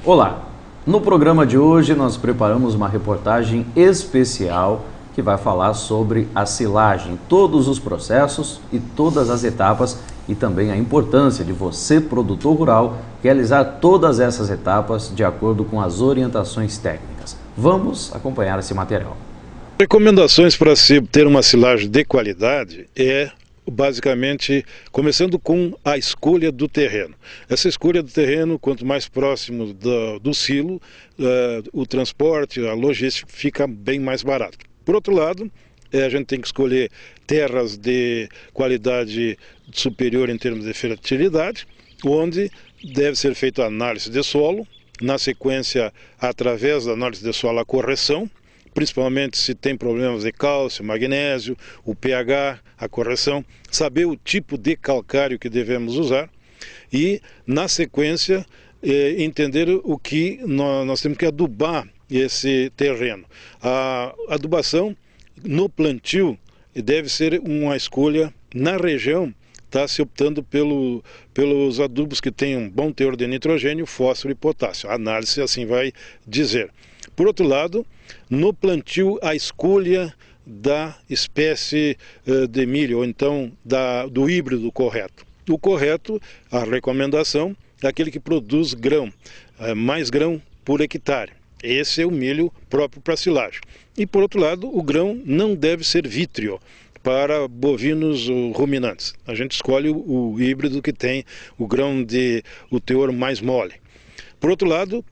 Olá! No programa de hoje nós preparamos uma reportagem especial que vai falar sobre a silagem, todos os processos e todas as etapas e também a importância de você, produtor rural, realizar todas essas etapas de acordo com as orientações técnicas. Vamos acompanhar esse material. Recomendações para se ter uma silagem de qualidade basicamente, começando com a escolha do terreno. Essa escolha do terreno, quanto mais próximo do silo, o transporte, a logística fica bem mais barato. Por outro lado, a gente tem que escolher terras de qualidade superior em termos de fertilidade, onde deve ser feita a análise de solo, na sequência, através da análise de solo, a correção, principalmente se tem problemas de cálcio, magnésio, o pH, a correção, saber o tipo de calcário que devemos usar e, na sequência, entender o que nós temos que adubar esse terreno. A adubação no plantio deve ser uma escolha na região, está se optando pelos adubos que têm um bom teor de nitrogênio, fósforo e potássio. A análise assim vai dizer. Por outro lado, no plantio, a escolha da espécie de milho, ou então do híbrido correto. O correto, a recomendação, é aquele que produz grão, mais grão por hectare. Esse é o milho próprio para silagem. E por outro lado, o grão não deve ser vítreo para bovinos ruminantes. A gente escolhe o híbrido que tem o teor mais mole. Por outro lado,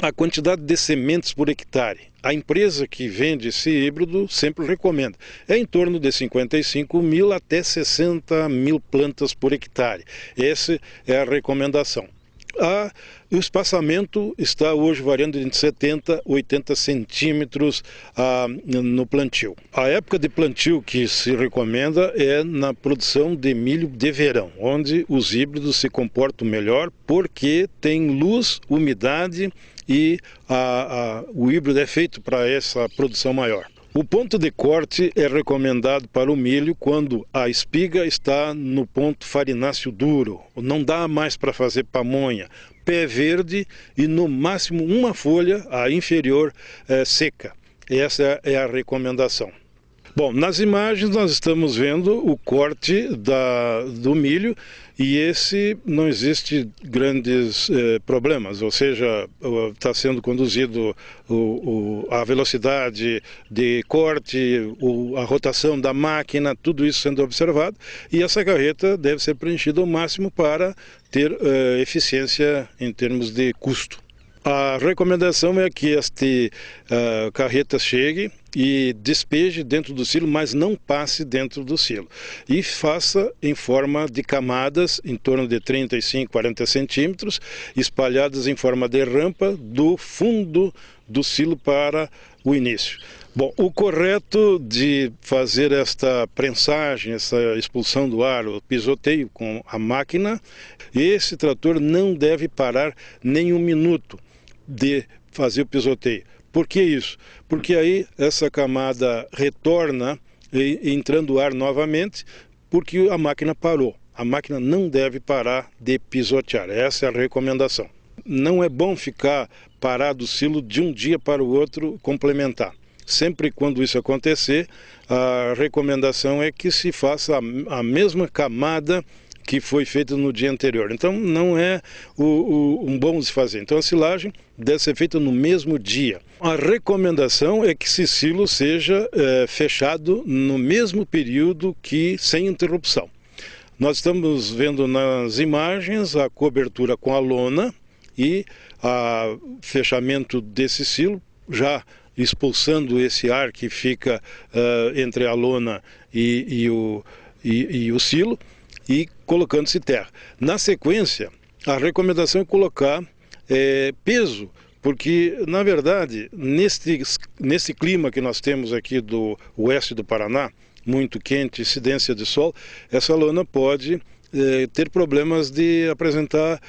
a quantidade de sementes por hectare. A empresa que vende esse híbrido sempre recomenda. É em torno de 55 mil até 60 mil plantas por hectare. Essa é a recomendação. O espaçamento está hoje variando entre 70 a 80 centímetros no plantio. A época de plantio que se recomenda é na produção de milho de verão, onde os híbridos se comportam melhor porque tem luz, umidade e o híbrido é feito para essa produção maior. O ponto de corte é recomendado para o milho quando a espiga está no ponto farináceo duro, não dá mais para fazer pamonha, pé verde e no máximo uma folha, a inferior, seca. Essa é a recomendação. Bom, nas imagens nós estamos vendo o corte do milho e esse não existe grandes problemas, ou seja, está sendo conduzido a velocidade de corte, a rotação da máquina, tudo isso sendo observado e essa carreta deve ser preenchida ao máximo para ter eficiência em termos de custo. A recomendação é que esta carreta chegue e despeje dentro do silo, mas não passe dentro do silo. E faça em forma de camadas, em torno de 35, 40 centímetros, espalhadas em forma de rampa do fundo do silo para o início. Bom, o correto de fazer esta prensagem, essa expulsão do ar, o pisoteio com a máquina, esse trator não deve parar nem um minuto de fazer o pisoteio. Por que isso? Porque aí essa camada retorna entrando ar novamente, porque a máquina parou. A máquina não deve parar de pisotear. Essa é a recomendação. Não é bom ficar parado o silo de um dia para o outro complementar. Sempre quando isso acontecer, a recomendação é que se faça a mesma camada que foi feita no dia anterior. Então não é um bom de se fazer. Então a silagem deve ser feita no mesmo dia. A recomendação é que esse silo seja fechado no mesmo período sem interrupção. Nós estamos vendo nas imagens a cobertura com a lona e o fechamento desse silo, já expulsando esse ar que fica entre a lona e o silo, e colocando-se terra. Na sequência, a recomendação é colocar peso, porque, na verdade, nesse clima que nós temos aqui do oeste do Paraná, muito quente, incidência de sol, essa lona pode ter problemas de apresentar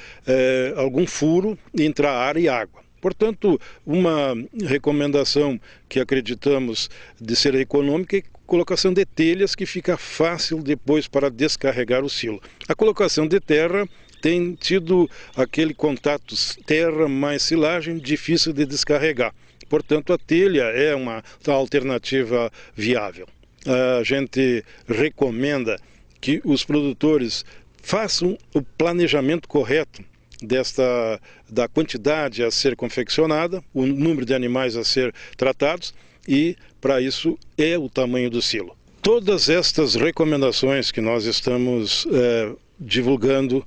algum furo e entrar ar e água. Portanto, uma recomendação que acreditamos de ser econômica é colocação de telhas que fica fácil depois para descarregar o silo. A colocação de terra tem tido aquele contato terra mais silagem difícil de descarregar. Portanto, a telha é uma alternativa viável. A gente recomenda que os produtores façam o planejamento correto da quantidade a ser confeccionada, o número de animais a ser tratados, e para isso é o tamanho do silo. Todas estas recomendações que nós estamos divulgando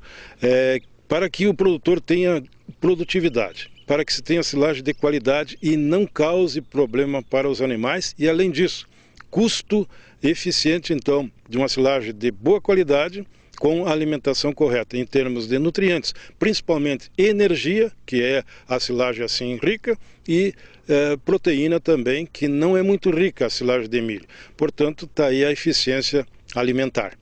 para que o produtor tenha produtividade, para que se tenha silagem de qualidade e não cause problema para os animais, e além disso, custo eficiente então de uma silagem de boa qualidade com a alimentação correta em termos de nutrientes, principalmente energia, que é a silagem assim rica, e proteína também, que não é muito rica a silagem de milho. Portanto, está aí a eficiência alimentar.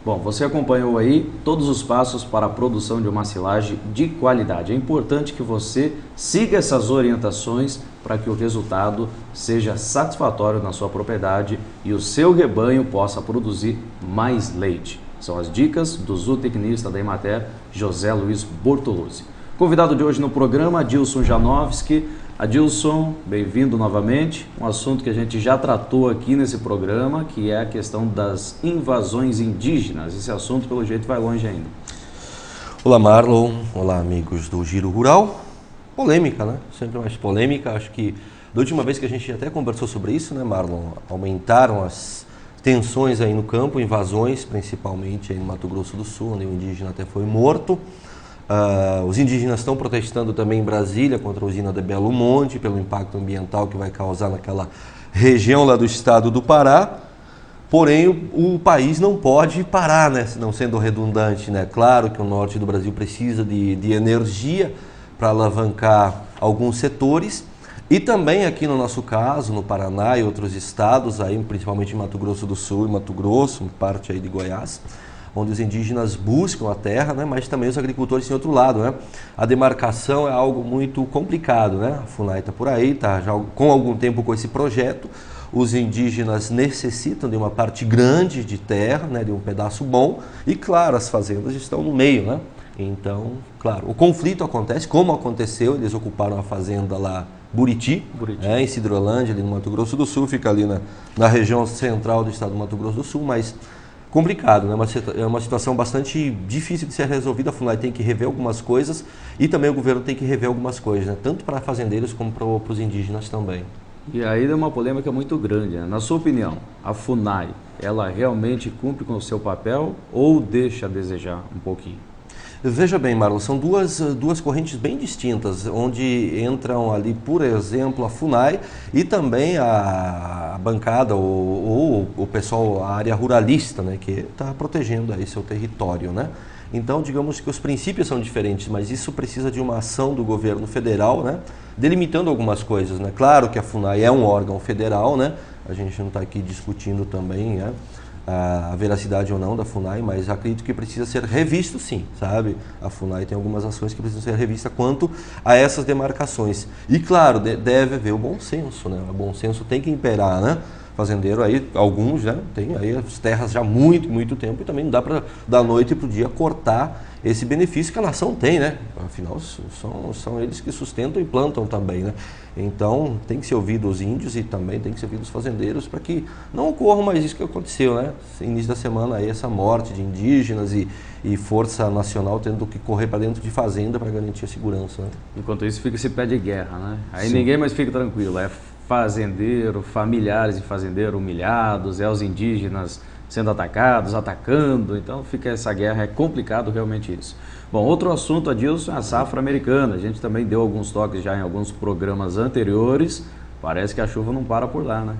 Bom, você acompanhou aí todos os passos para a produção de uma silagem de qualidade. É importante que você siga essas orientações para que o resultado seja satisfatório na sua propriedade e o seu rebanho possa produzir mais leite. São as dicas do zootecnista da Emater, José Luiz Bortoluzzi. Convidado de hoje no programa, Adilson Janowski. Adilson, bem-vindo novamente. Um assunto que a gente já tratou aqui nesse programa, que é a questão das invasões indígenas. Esse assunto, pelo jeito, vai longe ainda. Olá, Marlon. Olá, amigos do Giro Rural. Polêmica, né? Sempre mais polêmica. Acho que da última vez que a gente até conversou sobre isso, né, Marlon? Aumentaram as tensões aí no campo, invasões, principalmente aí no Mato Grosso do Sul, onde o indígena até foi morto. Os indígenas estão protestando também em Brasília contra a usina de Belo Monte, pelo impacto ambiental que vai causar naquela região lá do estado do Pará. Porém, o país não pode parar, né? Não sendo redundante, né? Claro que o norte do Brasil precisa de energia para alavancar alguns setores. E também aqui no nosso caso, no Paraná e outros estados, aí, principalmente em Mato Grosso do Sul e Mato Grosso, parte aí de Goiás, onde os indígenas buscam a terra, né, mas também os agricultores têm outro lado, né? A demarcação é algo muito complicado, né? A FUNAI está por aí, está já com algum tempo com esse projeto. Os indígenas necessitam de uma parte grande de terra, né, de um pedaço bom, e claro, as fazendas estão no meio, né? Então, claro, o conflito acontece, como aconteceu, eles ocuparam a fazenda lá Buriti. Em Cidrolândia, ali no Mato Grosso do Sul, fica ali na região central do estado do Mato Grosso do Sul, mas complicado, né? É uma situação bastante difícil de ser resolvida. A FUNAI tem que rever algumas coisas e também o governo tem que rever algumas coisas, né? Tanto para fazendeiros como para os indígenas também. E aí é uma polêmica muito grande, né? Na sua opinião, a FUNAI, ela realmente cumpre com o seu papel ou deixa a desejar um pouquinho? Veja bem, Marlon, são duas correntes bem distintas, onde entram ali, por exemplo, a FUNAI e também a bancada ou o pessoal, a área ruralista, né, que está protegendo aí seu território, né? Então, digamos que os princípios são diferentes, mas isso precisa de uma ação do governo federal, né, delimitando algumas coisas, né? Claro que a FUNAI é um órgão federal, né? A gente não está aqui discutindo também, né, a veracidade ou não da FUNAI, mas acredito que precisa ser revisto sim, sabe? A FUNAI tem algumas ações que precisam ser revistas quanto a essas demarcações. E claro, deve haver o bom senso, né? O bom senso tem que imperar, né? Fazendeiro aí, alguns já tem aí as terras já há muito tempo e também não dá para da noite para o dia cortar esse benefício que a nação tem, né? Afinal, são eles que sustentam e plantam também, né? Então, tem que ser ouvido os índios e também tem que ser ouvido os fazendeiros para que não ocorra mais isso que aconteceu, né? Início da semana aí, essa morte de indígenas e Força Nacional tendo que correr para dentro de fazenda para garantir a segurança, né? Enquanto isso, fica esse pé de guerra, né? Aí Sim. Ninguém mais fica tranquilo, é fazendeiro, familiares de fazendeiro humilhados, é os indígenas sendo atacados, atacando, então fica essa guerra, é complicado realmente isso. Bom, outro assunto, Adilson, é a safra americana. A gente também deu alguns toques já em alguns programas anteriores, parece que a chuva não para por lá, né?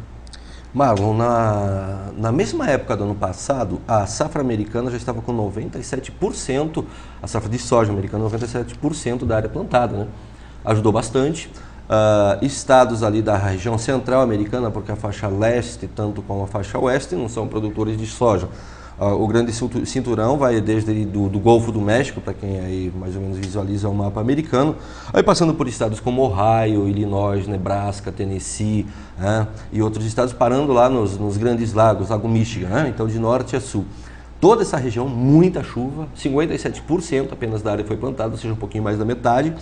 Marlon, na mesma época do ano passado, a safra americana já estava com 97%, a safra de soja americana, 97% da área plantada, né? Ajudou bastante. Estados ali da região central americana, porque a faixa leste, tanto como a faixa oeste, não são produtores de soja. O grande cinturão vai desde do Golfo do México, para quem aí mais ou menos visualiza o mapa americano, aí passando por estados como Ohio, Illinois, Nebraska, Tennessee, e outros estados, parando lá nos grandes lagos, Lago Michigan, então de norte a sul. toda essa região, muita chuva, 57% apenas da área foi plantada, ou seja, um pouquinho mais da metade.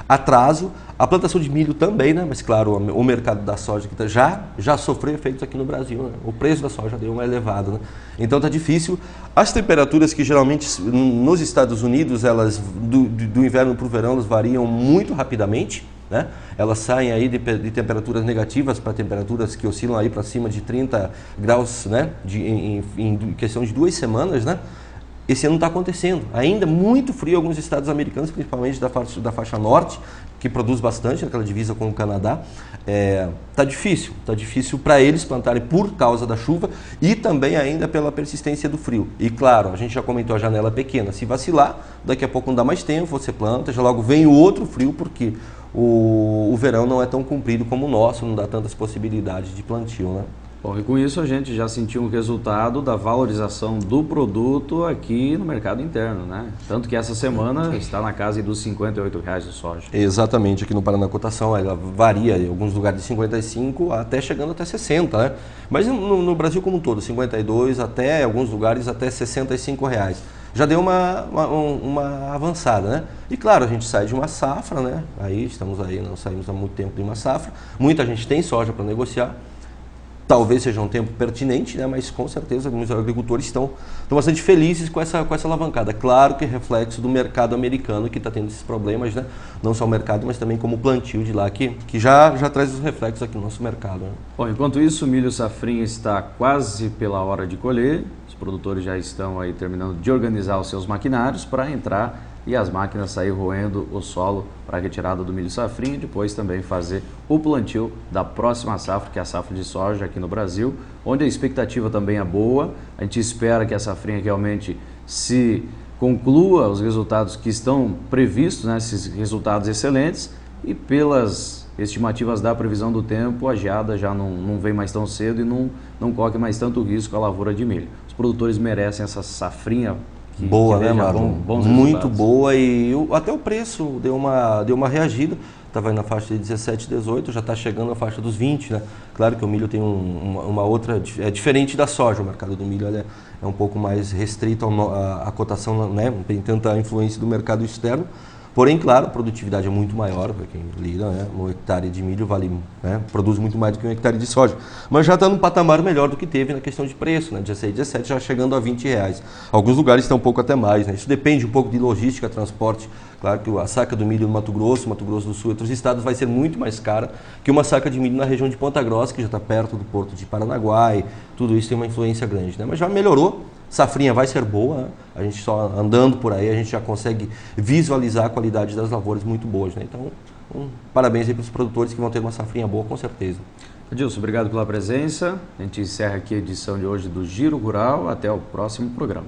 Atraso, a plantação de milho também, né? Mas claro, o mercado da soja que já sofreu efeitos aqui no Brasil, né? O preço da soja deu uma elevada, né? Então tá difícil. As temperaturas que geralmente nos Estados Unidos, elas do inverno para o verão, elas variam muito rapidamente, né? Elas saem aí de temperaturas negativas para temperaturas que oscilam aí para cima de 30 graus, né? Em questão de 2 semanas, né? Esse ano está acontecendo. Ainda muito frio em alguns estados americanos, principalmente da faixa norte, que produz bastante naquela divisa com o Canadá. Tá difícil para eles plantarem por causa da chuva e também ainda pela persistência do frio. E claro, a gente já comentou a janela pequena. Se vacilar, daqui a pouco não dá mais tempo, você planta, já logo vem o outro frio, porque o verão não é tão comprido como o nosso, não dá tantas possibilidades de plantio, né? Bom, e com isso a gente já sentiu um resultado da valorização do produto aqui no mercado interno, né? Tanto que essa semana está na casa dos R$ 58,00 de soja. Exatamente, aqui no Paraná a cotação ela varia em alguns lugares de 55 até chegando até 60, né? Mas no Brasil como um todo, 52 até alguns lugares até R$ 65,00. Já deu uma avançada, né? E claro, a gente sai de uma safra, né? Não saímos há muito tempo de uma safra. Muita gente tem soja para negociar. Talvez seja um tempo pertinente, né? Mas com certeza alguns agricultores estão bastante felizes com essa alavancada. Claro que é reflexo do mercado americano que está tendo esses problemas, né? Não só o mercado, mas também como o plantio de lá, que já traz os reflexos aqui no nosso mercado, né? Bom, enquanto isso, o milho safrinha está quase pela hora de colher. Os produtores já estão aí terminando de organizar os seus maquinários para entrar e as máquinas sair roendo o solo para a retirada do milho safrinha e depois também fazer o plantio da próxima safra, que é a safra de soja aqui no Brasil, onde a expectativa também é boa. A gente espera que a safrinha realmente se conclua os resultados que estão previstos, né, esses resultados excelentes, e pelas estimativas da previsão do tempo, a geada já não vem mais tão cedo e não corre mais tanto risco a lavoura de milho. Os produtores merecem essa safrinha boa, né, Marlon? resultados. Muito boa, e até o preço deu uma reagida. Estava aí na faixa de 17, 18, já está chegando na faixa dos 20, né? Claro que o milho tem uma outra, é diferente da soja. O mercado do milho é um pouco mais restrito à cotação, né? Não tem tanta influência do mercado externo. Porém, claro, a produtividade é muito maior para quem lida, né? Um hectare de milho produz muito mais do que um hectare de soja. Mas já está num patamar melhor do que teve na questão de preço, né? 16, 17 já chegando a R$20. Alguns lugares estão um pouco até mais, né? Isso depende um pouco de logística, transporte. Claro que a saca do milho no Mato Grosso do Sul e outros estados vai ser muito mais cara que uma saca de milho na região de Ponta Grossa, que já está perto do porto de Paranaguá, e tudo isso tem uma influência grande, né? Mas já melhorou. Safrinha vai ser boa, né? A gente só andando por aí, a gente já consegue visualizar a qualidade das lavouras muito boas, né? Então, parabéns aí para os produtores que vão ter uma safrinha boa, com certeza. Adilson, obrigado pela presença. A gente encerra aqui a edição de hoje do Giro Rural. Até o próximo programa.